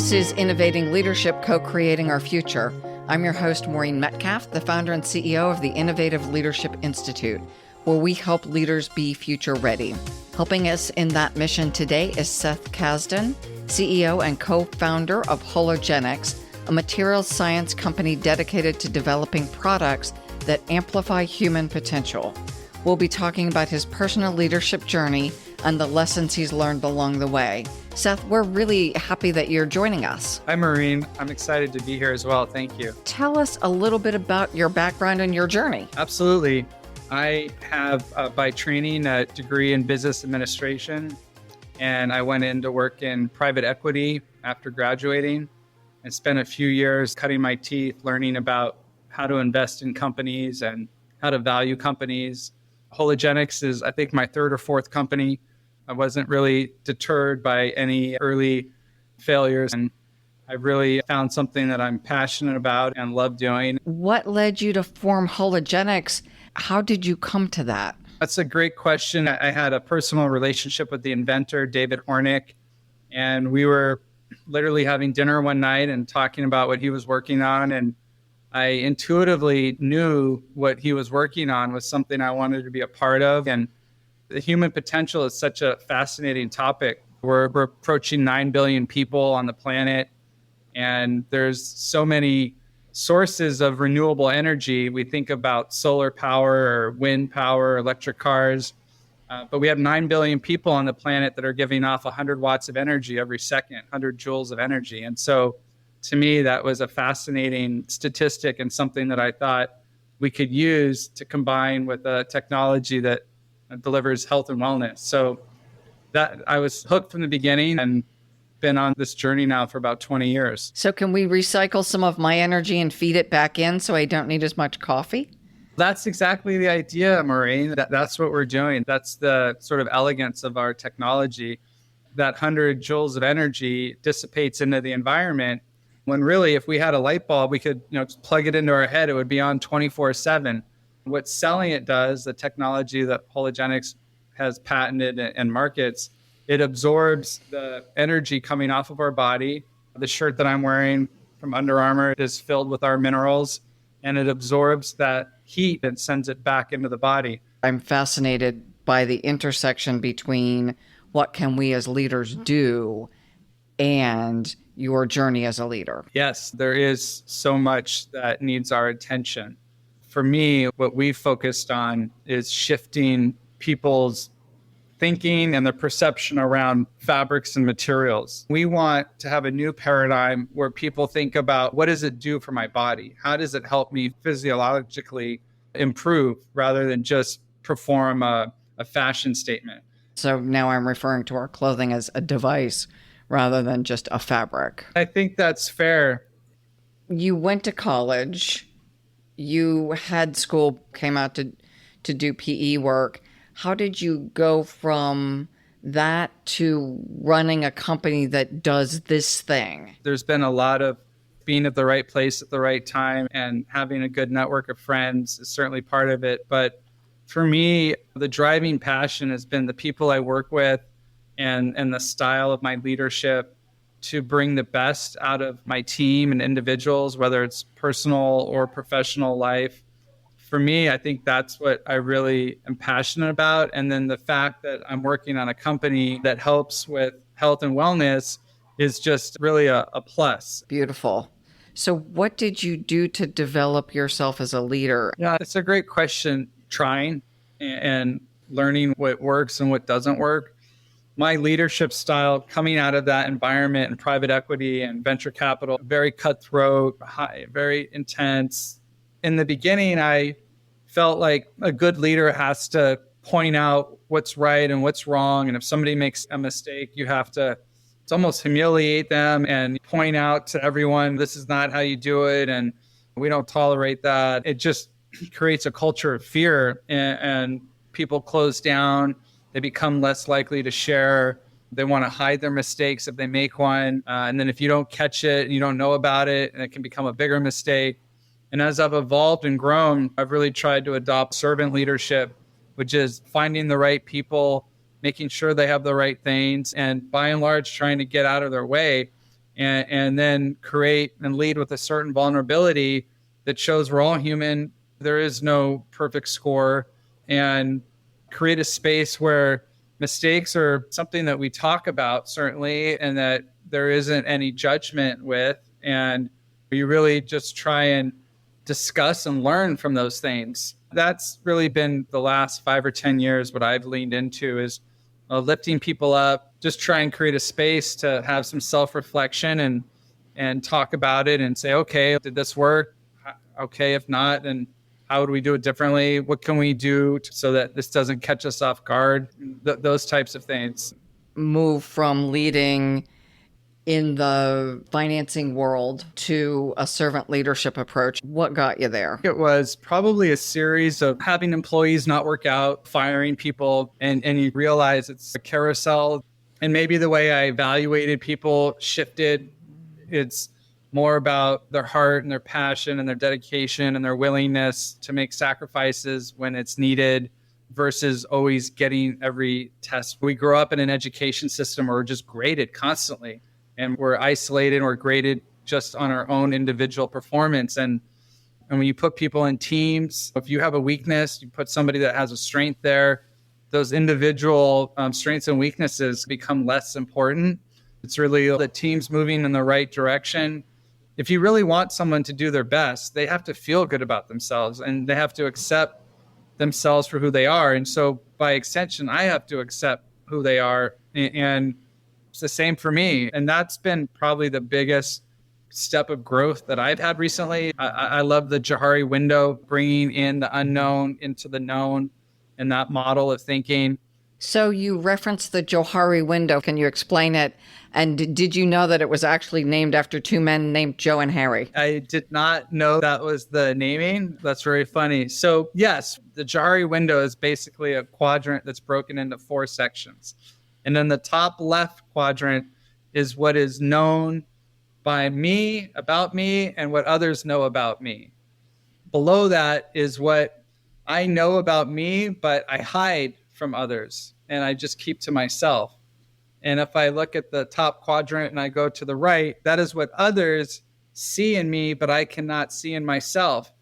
This is Innovating Leadership, Co-Creating Our Future. I'm your host, Maureen Metcalf, the founder and CEO of the Innovative Leadership Institute, where we help leaders be future ready. Helping us in that mission today is Seth Casden, CEO and co-founder of Hologenix, a materials science company dedicated to developing products that amplify human potential. We'll be talking about his personal leadership journey and the lessons he's learned along the way. Seth, we're really happy that you're joining us. Hi, Maureen. I'm excited to be here as well. Thank you. Tell us a little bit about your background and your journey. Absolutely. I have, by training, a degree in business administration, and I went in to work in private equity after graduating and spent a few years cutting my teeth, learning about how to invest in companies and how to value companies. Hologenix is, I think, my third or fourth company. I wasn't really deterred by any early failures, and I really found something that I'm passionate about and love doing. What led you to form Hologenix? How did you come to that? That's a great question. I had a personal relationship with the inventor, David Horinek, and we were literally having dinner one night and talking about what he was working on, and I intuitively knew what he was working on was something I wanted to be a part of. And the human potential is such a fascinating topic. We're approaching 9 billion people on the planet, and there's so many sources of renewable energy. We think about solar power or wind power, electric cars, but we have 9 billion people on the planet that are giving off 100 watts of energy every second, 100 joules of energy. And so to me, that was a fascinating statistic and something that I thought we could use to combine with a technology that delivers health and wellness. So that I was hooked from the beginning and been on this journey now for about 20 years. So can we recycle some of my energy and feed it back in so I don't need as much coffee? That's exactly the idea, Maureen. That's what we're doing. That's the sort of elegance of our technology. That 100 joules of energy dissipates into the environment, when really, if we had a light bulb, we could just plug it into our head. It would be on 24/7. What Celliant does, the technology that Hologenix has patented and markets, it absorbs the energy coming off of our body. The shirt that I'm wearing from Under Armour is filled with our minerals, and it absorbs that heat and sends it back into the body. I'm fascinated by the intersection between what can we as leaders do and your journey as a leader. Yes, there is so much that needs our attention. For me, what we focused on is shifting people's thinking and their perception around fabrics and materials. We want to have a new paradigm where people think about, what does it do for my body? How does it help me physiologically improve rather than just perform a fashion statement? So now I'm referring to our clothing as a device rather than just a fabric. I think that's fair. You went to college, you had school, came out to do PE work. How did you go from that to running a company that does this thing? There's been a lot of being at the right place at the right time, and having a good network of friends is certainly part of it. But for me, the driving passion has been the people I work with and the style of my leadership to bring the best out of my team and individuals, whether it's personal or professional life. For me, I think that's what I really am passionate about. And then the fact that I'm working on a company that helps with health and wellness is just really a plus. Beautiful. So what did you do to develop yourself as a leader? Yeah, it's a great question. Trying and learning what works and what doesn't work. My leadership style coming out of that environment in private equity and venture capital, very cutthroat, high, very intense. In the beginning, I felt like a good leader has to point out what's right and what's wrong. And if somebody makes a mistake, you have to almost humiliate them and point out to everyone, this is not how you do it. And we don't tolerate that. It just creates a culture of fear, and people close down. They become less likely to share. They want to hide their mistakes if they make one. And then if you don't catch it and you don't know about it, and it can become a bigger mistake. And as I've evolved and grown, I've really tried to adopt servant leadership, which is finding the right people, making sure they have the right things, and by and large, trying to get out of their way and then create and lead with a certain vulnerability that shows we're all human. There is no perfect score, and create a space where mistakes are something that we talk about, certainly, and that there isn't any judgment with. And you really just try and discuss and learn from those things. That's really been the last 5 or 10 years. What I've leaned into is lifting people up, just try and create a space to have some self-reflection and talk about it and say, okay, did this work? Okay, if not, then how would we do it differently? What can we do so that this doesn't catch us off guard? Those types of things. Move from leading in the financing world to a servant leadership approach. What got you there? It was probably a series of having employees not work out, firing people, and you realize it's a carousel. And maybe the way I evaluated people shifted. It's more about their heart and their passion and their dedication and their willingness to make sacrifices when it's needed versus always getting every test. We grow up in an education system where we're just graded constantly, and we're isolated or graded just on our own individual performance. And when you put people in teams, if you have a weakness, you put somebody that has a strength there, those individual strengths and weaknesses become less important. It's really the team's moving in the right direction. If you really want someone to do their best, they have to feel good about themselves and they have to accept themselves for who they are. And so by extension, I have to accept who they are. And it's the same for me. And that's been probably the biggest step of growth that I've had recently. I love the Johari window, bringing in the unknown into the known and that model of thinking. So you referenced the Johari window. Can you explain it? And did you know that it was actually named after two men named Joe and Harry? I did not know that was the naming. That's very funny. So yes, the Johari window is basically a quadrant that's broken into 4 sections. And then the top left quadrant is what is known by me, about me, and what others know about me. Below that is what I know about me, but I hide from others and I just keep to myself. And if I look at the top quadrant and I go to the right, that is what others see in me, but I cannot see in myself.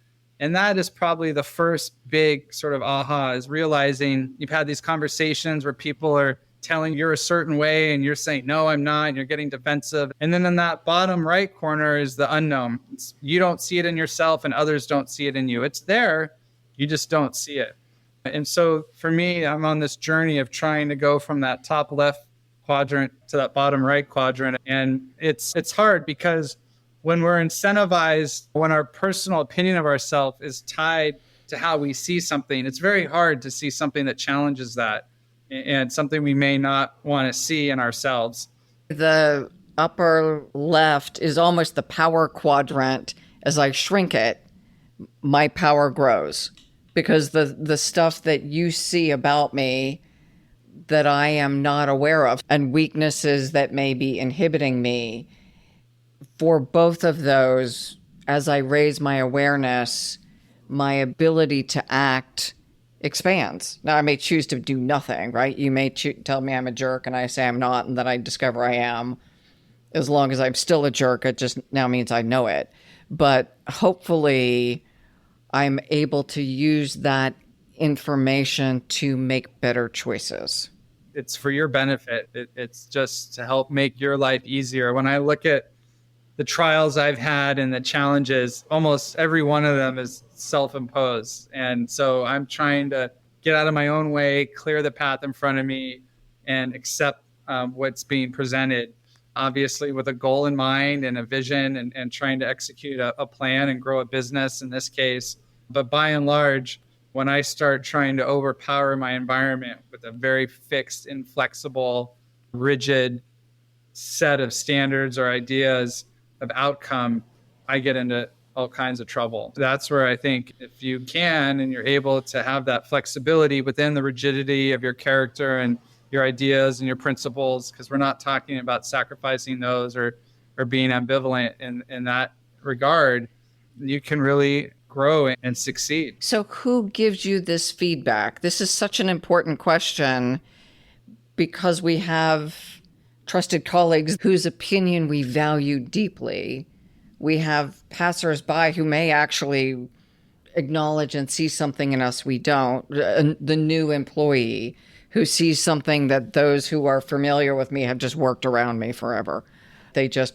And that is probably the first big sort of aha, is realizing you've had these conversations where people are telling you're a certain way and you're saying, no, I'm not, and you're getting defensive. And then in that bottom right corner is the unknown. You don't see it in yourself and others don't see it in you. It's there, you just don't see it. And so for me, I'm on this journey of trying to go from that top left quadrant to that bottom right quadrant. And it's hard because when we're incentivized, when our personal opinion of ourselves is tied to how we see something, it's very hard to see something that challenges that and something we may not want to see in ourselves. The upper left is almost the power quadrant. As I shrink it, my power grows because the stuff that you see about me that I am not aware of and weaknesses that may be inhibiting me, for both of those, as I raise my awareness, my ability to act expands. Now, I may choose to do nothing, right? You may tell me I'm a jerk and I say I'm not, and then I discover I am. As long as I'm still a jerk, it just now means I know it. But hopefully I'm able to use that information to make better choices. It's for your benefit. It's just to help make your life easier. When I look at the trials I've had and the challenges, almost every one of them is self-imposed. And so I'm trying to get out of my own way, clear the path in front of me, and accept what's being presented, obviously with a goal in mind and a vision and trying to execute a plan and grow a business in this case. But by and large, when I start trying to overpower my environment with a very fixed, inflexible, rigid set of standards or ideas of outcome, I get into all kinds of trouble. That's where I think if you can and you're able to have that flexibility within the rigidity of your character and your ideas and your principles, because we're not talking about sacrificing those or being ambivalent in that regard, you can really grow and succeed. So who gives you this feedback? This is such an important question because we have trusted colleagues whose opinion we value deeply. We have passersby who may actually acknowledge and see something in us we don't. The new employee who sees something that those who are familiar with me have just worked around me forever. They just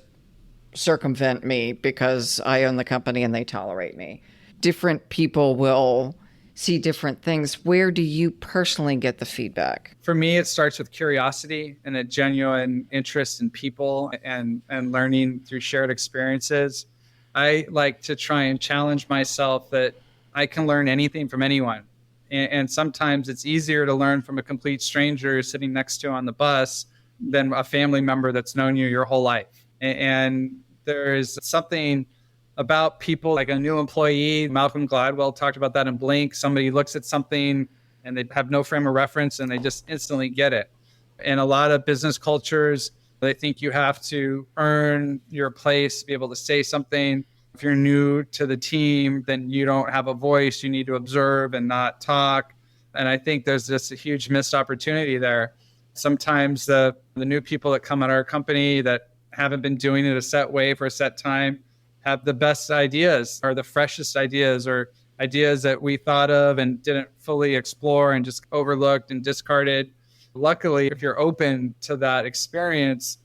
circumvent me because I own the company and they tolerate me. Different people will see different things. Where do you personally get the feedback? For me, it starts with curiosity and a genuine interest in people and learning through shared experiences. I like to try and challenge myself that I can learn anything from anyone. And sometimes it's easier to learn from a complete stranger sitting next to you on the bus than a family member that's known you your whole life. And there's something about people like a new employee. Malcolm Gladwell talked about that in Blink. Somebody looks at something and they have no frame of reference and they just instantly get it. In a lot of business cultures, they think you have to earn your place, be able to say something. If you're new to the team, then you don't have a voice. You need to observe and not talk. And I think there's just a huge missed opportunity there. Sometimes the new people that come at our company that haven't been doing it a set way for a set time have the best ideas or the freshest ideas or ideas that we thought of and didn't fully explore and just overlooked and discarded. Luckily, if you're open to that experience,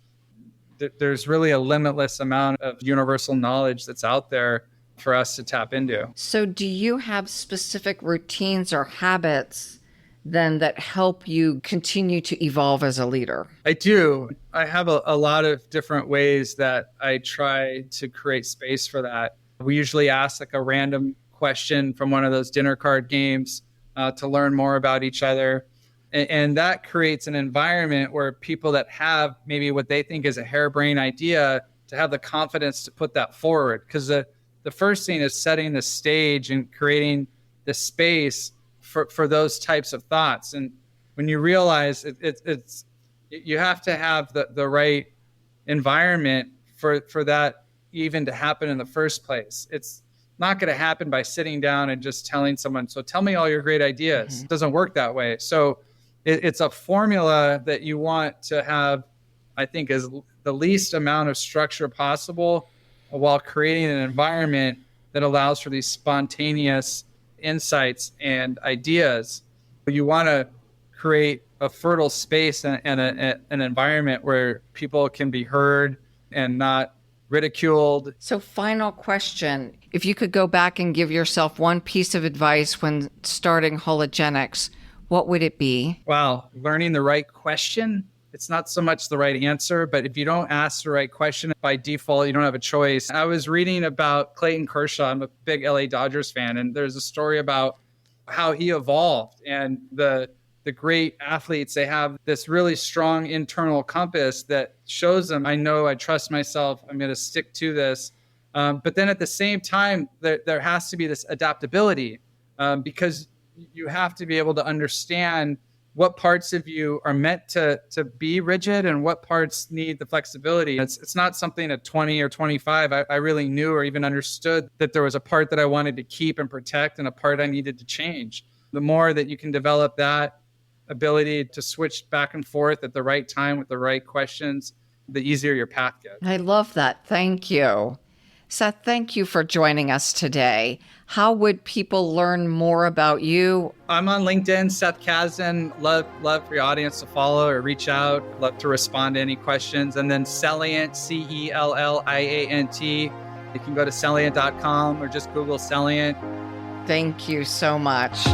there's really a limitless amount of universal knowledge that's out there for us to tap into. So do you have specific routines or habits then that help you continue to evolve as a leader? I do. I have a lot of different ways that I try to create space for that. We usually ask like a random question from one of those dinner card games to learn more about each other. And that creates an environment where people that have maybe what they think is a harebrained idea to have the confidence to put that forward. Because the first thing is setting the stage and creating the space for those types of thoughts. And when you realize it's you have to have the right environment for that even to happen in the first place. It's not going to happen by sitting down and just telling someone, so tell me all your great ideas. Mm-hmm. It doesn't work that way. So it's a formula that you want to have, I think, is the least amount of structure possible while creating an environment that allows for these spontaneous insights and ideas. You want to create a fertile space and an environment where people can be heard and not ridiculed. So final question, if you could go back and give yourself one piece of advice when starting Hologenix, what would it be? Wow, learning the right question. It's not so much the right answer, but if you don't ask the right question, by default, you don't have a choice. I was reading about Clayton Kershaw. I'm a big LA Dodgers fan, and there's a story about how he evolved. And the great athletes, they have this really strong internal compass that shows them, I know, I trust myself, I'm going to stick to this. But then at the same time, there has to be this adaptability because you have to be able to understand what parts of you are meant to be rigid and what parts need the flexibility. It's not something at 20 or 25 I really knew or even understood that there was a part that I wanted to keep and protect and a part I needed to change. The more that you can develop that ability to switch back and forth at the right time with the right questions, the easier your path gets. I love that. Thank you. Seth, thank you for joining us today. How would people learn more about you? I'm on LinkedIn, Seth Casden. Love for your audience to follow or reach out. Love to respond to any questions. And then Celliant, Celliant. You can go to Celliant.com or just Google Celliant. Thank you so much.